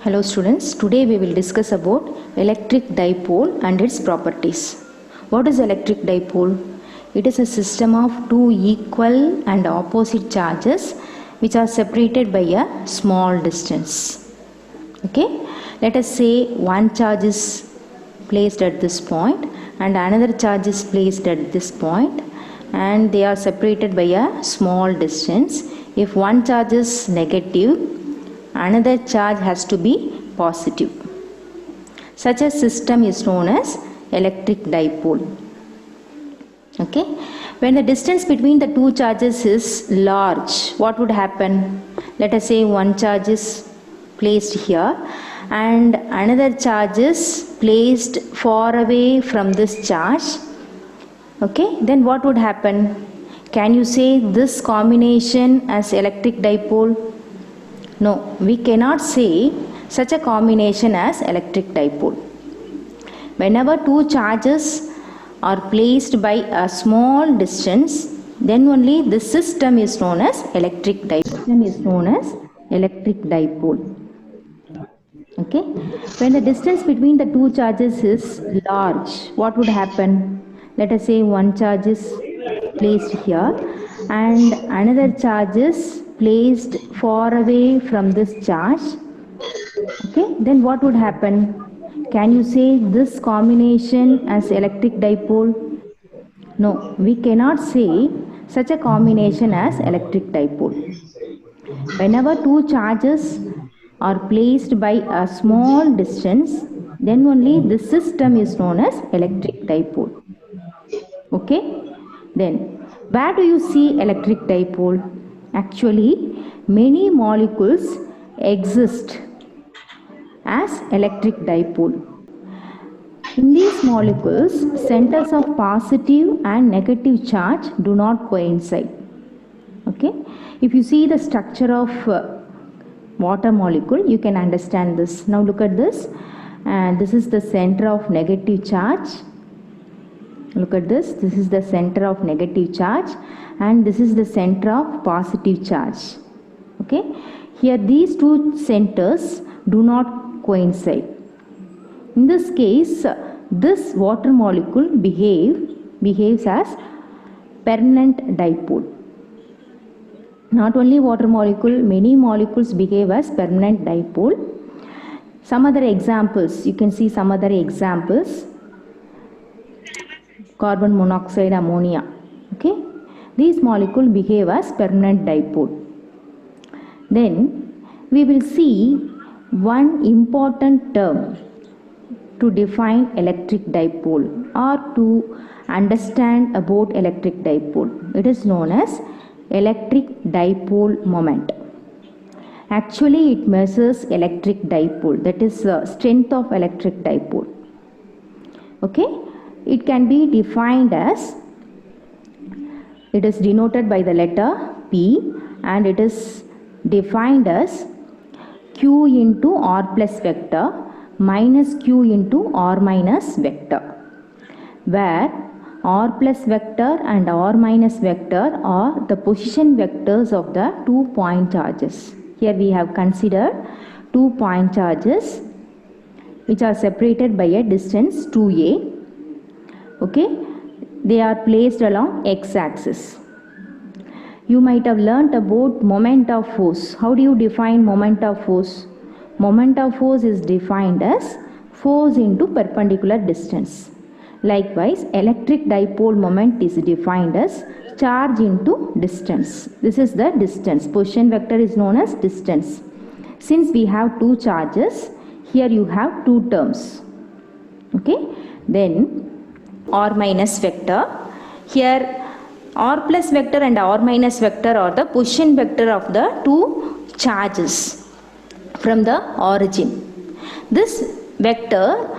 Hello students, today we will discuss about electric dipole and its properties. What is electric dipole? It is a system of two equal and opposite charges which are separated by a small distance. Okay, let us say one charge is placed at this point and another charge is placed at this point and they are separated by a small distance. If one charge is negative, another charge has to be positive. Such a system is known as electric dipole. Okay, when the distance between the two charges is large, what would happen? Let us say one charge is placed here and another charge is placed far away from this charge. Okay, then what would happen? Can you say this combination as electric dipole? No, we cannot say such a combination as electric dipole. Whenever two charges are placed by a small distance, then only this system is known as electric dipole. Okay, when the distance between the two charges is large, what would happen? Let us say one charge is placed here and another charge is placed far away from this charge. Okay, then what would happen? Can you say this combination as electric dipole? No, we cannot say such a combination as electric dipole. Whenever two charges are placed by a small distance, then only this system is known as electric dipole. Okay, then where do you see electric dipole? Actually, many molecules exist as electric dipole. In these molecules, centers of positive and negative charge do not coincide. Okay, if you see the structure of water molecule, you can understand this. Now look at this, and this is the center of negative charge. Look at this, this is the center of negative charge and this is the center of positive charge. Okay, here these two centers do not coincide. In this case, this water molecule behaves as permanent dipole. Not only water molecule, many molecules behave as permanent dipole. Some other examples, you can see some other examples. Carbon monoxide, ammonia. Okay, these molecules behave as permanent dipole. Then we will see one important term to define electric dipole or to understand about electric dipole. It is known as electric dipole moment. Actually, it measures electric dipole, that is strength of electric dipole. Okay, it can be defined as, it is denoted by the letter P and it is defined as Q into R plus vector minus Q into R minus vector, where R plus vector and R minus vector are the position vectors of the 2 point charges. Here we have considered 2 point charges which are separated by a distance 2a. Okay, they are placed along x-axis. You might have learnt about moment of force. How do you define moment of force? Moment of force is defined as force into perpendicular distance. Likewise, electric dipole moment is defined as charge into distance. This is the distance. Position vector is known as distance. Since we have two charges, here you have two terms. Okay, then R minus vector. Here R plus vector and R minus vector are the position vector of the two charges from the origin. This vector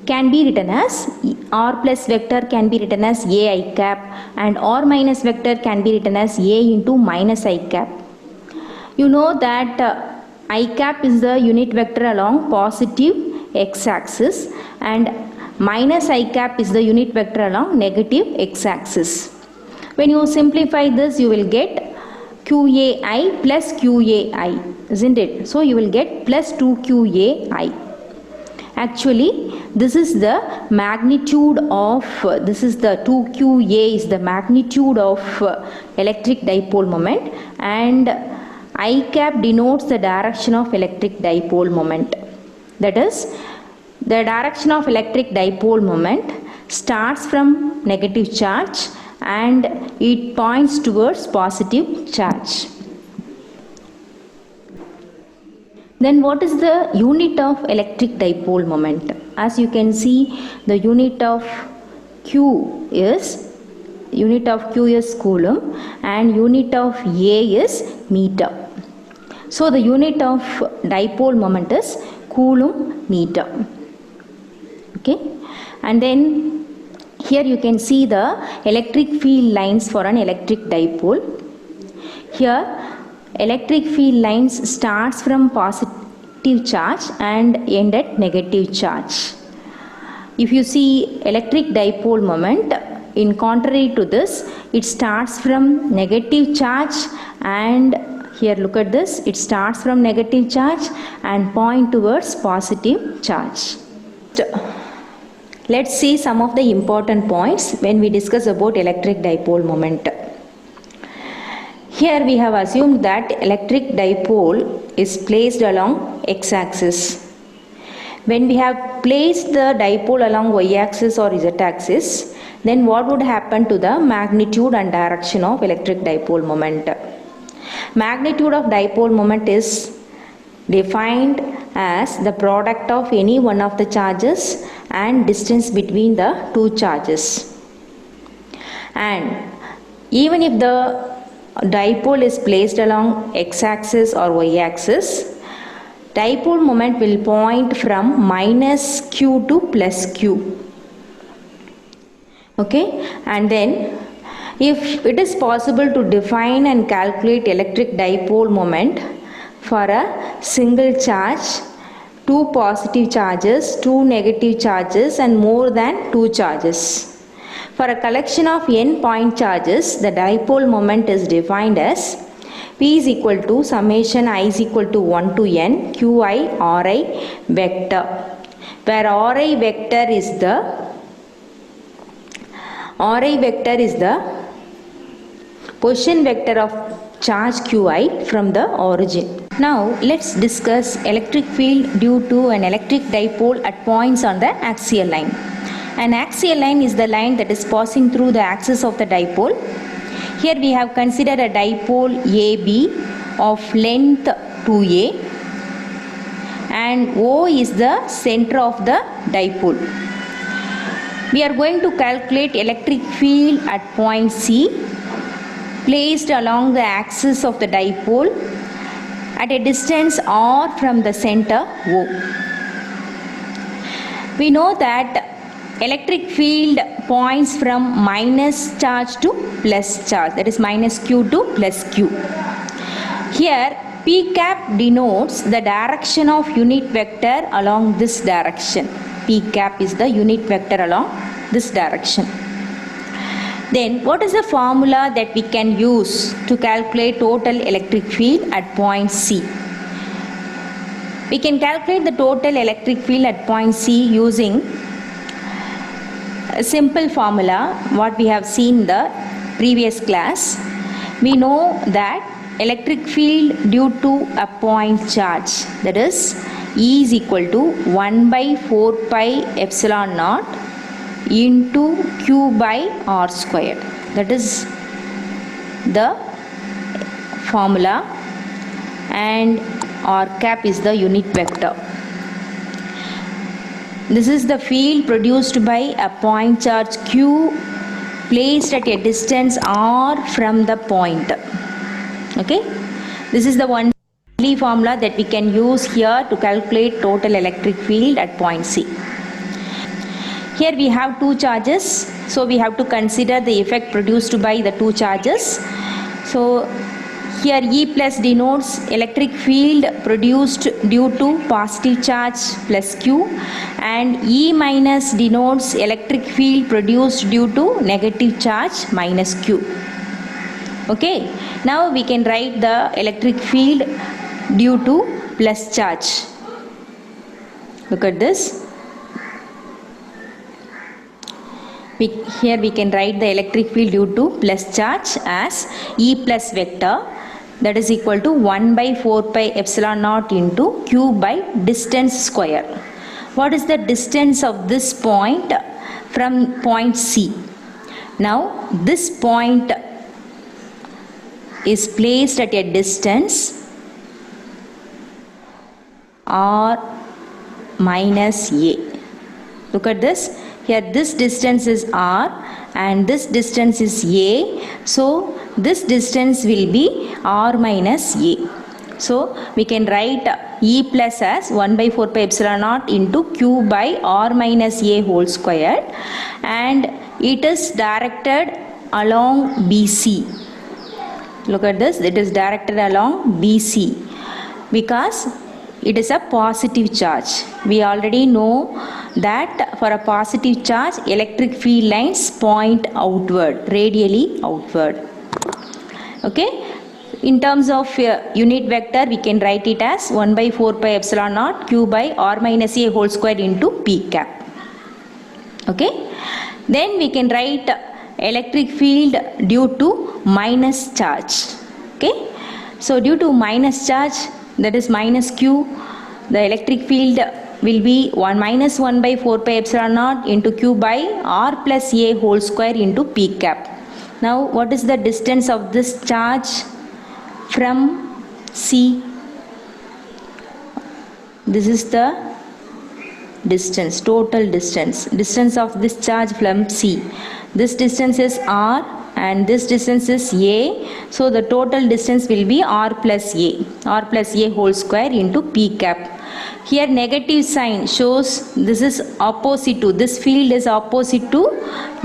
can be written as R plus vector can be written as A I cap and R minus vector can be written as A into minus I cap. You know that I cap is the unit vector along positive x-axis and minus I cap is the unit vector along negative x-axis. When you simplify this, you will get QAI plus QAI, isn't it? So you will get plus 2QAI. Actually, this is the magnitude of, this is the 2QA is the magnitude of electric dipole moment, and I cap denotes the direction of electric dipole moment. That is, the direction of electric dipole moment starts from negative charge and it points towards positive charge. Then what is the unit of electric dipole moment? As you can see, the unit of Q is Coulomb and unit of A is meter. So the unit of dipole moment is Coulomb meter. Okay, and then here you can see the electric field lines for an electric dipole. Here electric field lines starts from positive charge and end at negative charge. If you see electric dipole moment, in contrary to this, it starts from negative charge, and here look at this, it starts from negative charge and point towards positive charge. Let's see some of the important points when we discuss about electric dipole moment. Here we have assumed that electric dipole is placed along x-axis. When we have placed the dipole along y-axis or z-axis, then what would happen to the magnitude and direction of electric dipole moment? Magnitude of dipole moment is defined as the product of any one of the charges and distance between the two charges. And even if the dipole is placed along x-axis or y-axis, dipole moment will point from minus q to plus q. Okay, and then if it is possible to define and calculate electric dipole moment for a single charge, two positive charges, two negative charges, and more than two charges. For a collection of n point charges, the dipole moment is defined as P is equal to summation I is equal to 1 to n Qi Ri vector, where Ri vector is the position vector of charge Qi from the origin. Now let's discuss electric field due to an electric dipole at points on the axial line. An axial line is the line that is passing through the axis of the dipole. Here we have considered a dipole AB of length 2a, and O is the center of the dipole. We are going to calculate electric field at point C placed along the axis of the dipole at a distance r from the center O. We know that electric field points from minus charge to plus charge, that is minus q to plus q. Here P cap denotes the direction of unit vector along this direction. P cap is the unit vector along this direction. Then what is the formula that we can use to calculate total electric field at point C? We can calculate the total electric field at point C using a simple formula what we have seen in the previous class. We know that electric field due to a point charge, that is E is equal to 1 by 4 pi epsilon naught into Q by R squared. That is the formula, and R cap is the unit vector. This is the field produced by a point charge Q placed at a distance r from the point. Okay, this is the only formula that we can use here to calculate total electric field at point C. Here we have two charges, so we have to consider the effect produced by the two charges. So here E plus denotes electric field produced due to positive charge plus Q, and E minus denotes electric field produced due to negative charge minus Q. Okay, now we can write the electric field due to plus charge. Look at this. Here we can write the electric field due to plus charge as E plus vector, that is equal to 1 by 4 pi epsilon naught into Q by distance square. What is the distance of this point from point C? Now this point is placed at a distance R minus A. Look at this. Here this distance is R and this distance is A. So this distance will be R minus A. So we can write E plus as 1 by 4 pi epsilon naught into Q by R minus A whole square, and it is directed along BC. Look at this, it is directed along BC because it is a positive charge. We already know that for a positive charge, electric field lines point outward, radially outward. Okay, in terms of unit vector, we can write it as 1 by 4 pi epsilon naught Q by R minus A whole square into P cap. Okay, then we can write electric field due to minus charge. Okay, so due to minus charge, that is minus Q, the electric field will be 1 minus 1 by 4 pi epsilon naught into Q by R plus A whole square into P cap. Now what is the distance of this charge from C? This is the distance, total distance of this charge from C. This distance is R and this distance is A, so the total distance will be R plus A whole square into P cap. Here negative sign shows this is opposite to, this field is opposite to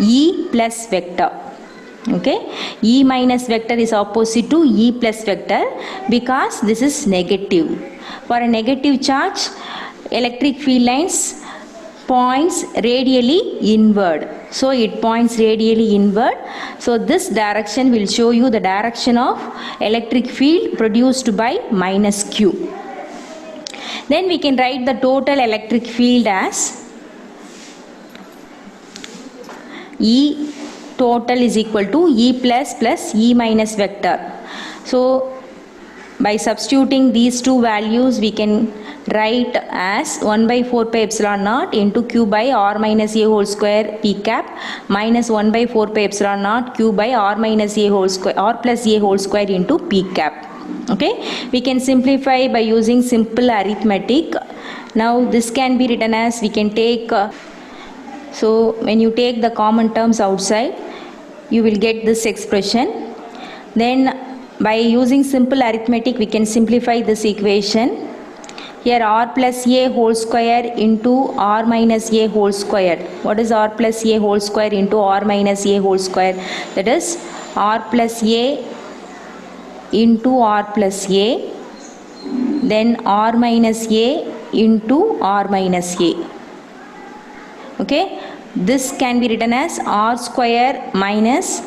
E plus vector. Okay, E minus vector is opposite to E plus vector because this is negative. For a negative charge, electric field lines points radially inward, so it points radially inward. So this direction will show you the direction of electric field produced by minus Q. Then we can write the total electric field as E total is equal to E plus E minus vector. So by substituting these two values, we can write as 1 by 4 pi epsilon naught into Q by R minus A whole square P cap minus 1 by 4 pi epsilon naught Q by R minus A whole square, R plus A whole square into P cap. Okay, we can simplify by using simple arithmetic. Now this can be written as, we can take so when you take the common terms outside, you will get this expression. Then by using simple arithmetic, we can simplify this equation. Here R plus A whole square into R minus A whole square. What is R plus A whole square into R minus A whole square? That is R plus A into R plus A, then R minus A into R minus A. Okay, this can be written as R square minus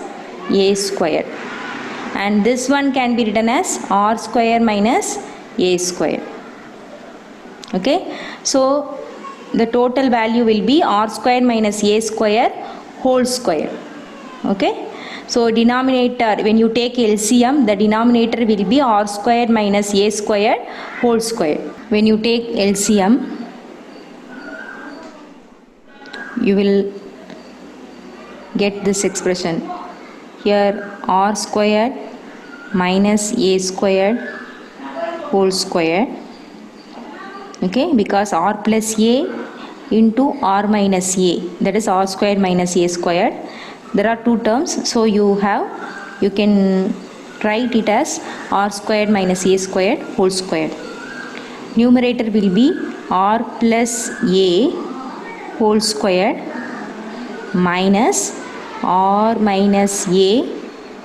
A square, and this one can be written as R square minus A square. Okay, so the total value will be R square minus A square whole square. Okay, so denominator, when you take LCM, the denominator will be R square minus A square whole square. When you take LCM, you will get this expression. Here R square minus A square whole square. Okay, because R plus A into R minus A, that is R square minus A square. There are two terms, so you can write it as R square minus A square whole square. Numerator will be R plus A whole square minus R minus A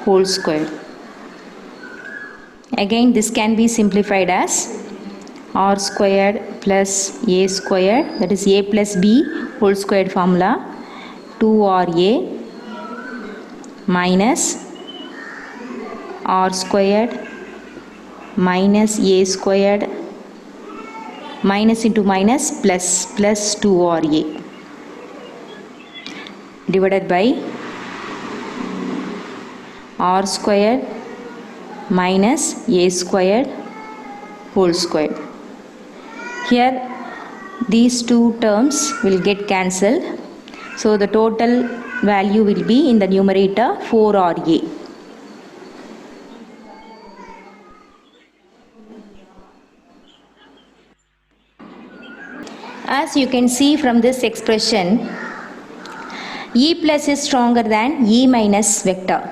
whole square. Again, this can be simplified as R squared plus A squared, that is A plus B whole squared formula, 2RA minus r squared minus a squared minus into minus plus 2ra divided by r squared minus a squared whole squared. Here these two terms will get cancelled, so the total value will be in the numerator 4ra. As you can see from this expression, E plus is stronger than E minus vector,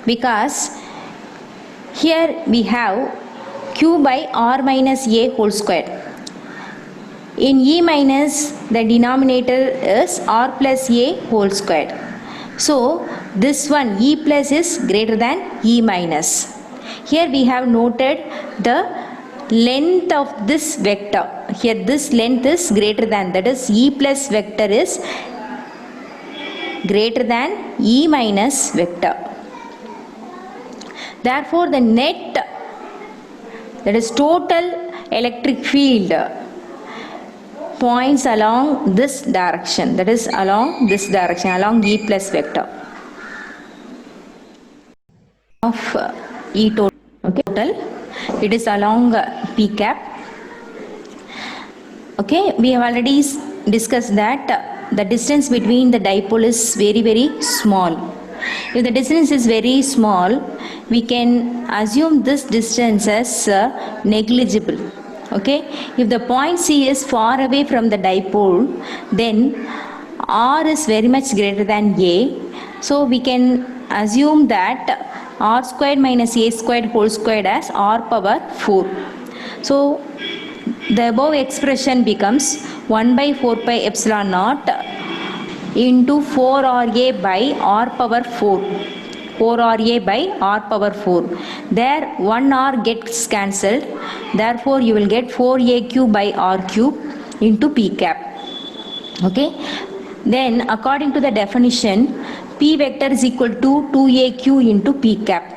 because here we have q by r minus a whole square. In E minus, the denominator is r plus a whole square. So this one E plus is greater than E minus. Here we have noted the length of this vector. Here this length is greater than, that is E plus vector is greater than E minus vector. Therefore the net, that is total electric field, points along this direction, that is along this direction, along E plus vector of E total. Okay, total, it is along P cap. Okay, we have already discussed that the distance between the dipole is very small. If the distance is very small, we can assume this distance as negligible. Okay, if the point C is far away from the dipole, then R is very much greater than A. So we can assume that R squared minus A squared whole squared as R power 4. So the above expression becomes 1 by 4 pi epsilon naught into 4RA by R power 4. 4RA by R power 4. There 1 R gets cancelled. Therefore you will get 4AQ by R cube into P cap. Okay. Then according to the definition, P vector is equal to 2AQ into P cap.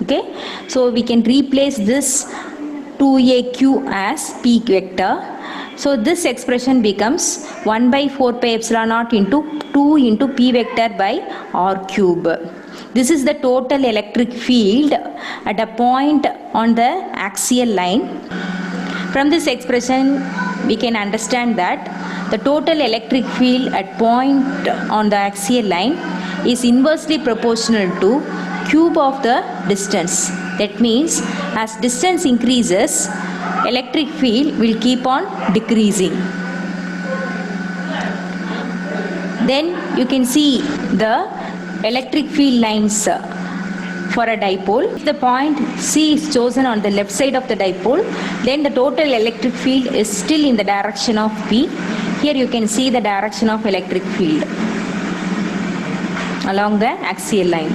Okay. So we can replace this 2AQ as P vector. So this expression becomes 1 by 4 pi epsilon naught into 2 into P vector by R cube. This is the total electric field at a point on the axial line. From this expression, we can understand that the total electric field at point on the axial line is inversely proportional to cube of the distance. That means as distance increases, electric field will keep on decreasing. Then you can see the electric field lines for a dipole. If the point C is chosen on the left side of the dipole, then the total electric field is still in the direction of P. Here you can see the direction of electric field along the axial line.